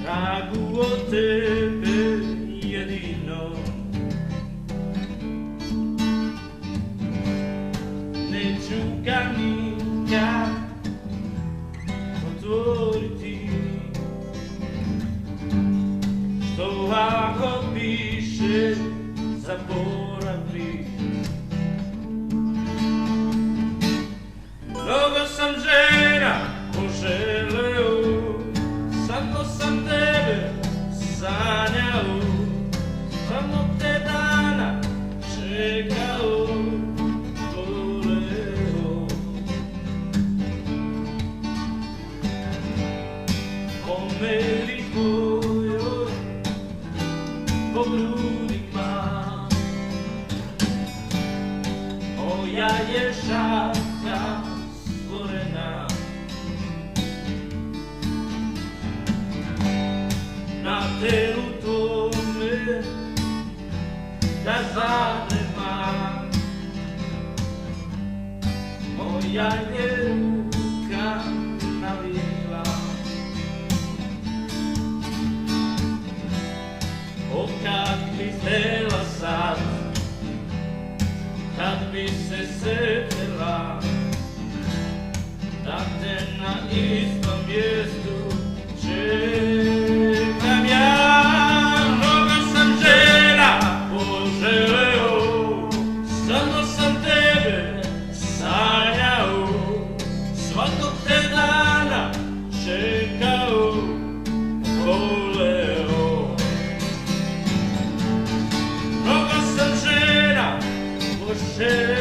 tragu od tebe jedino. Neću ga nikad otvoriti, što ako piše zaboravi. Mnogo sam žena poželeo, samo sam tebe sanjao, samo te dana čekao, voleo. Po meni tvojoj, po grudima, moja je šaka stvorena. Na telu tvome da zadremam, moja je ruka navila. O kad bi htela sad, kad bi se setila da te na istom mjestu čekam ja. Mnogo sam žena poželeo, samo sam tebe sanjao, svakog te dana čekao, voleo. Mnogo sam žena poželeo,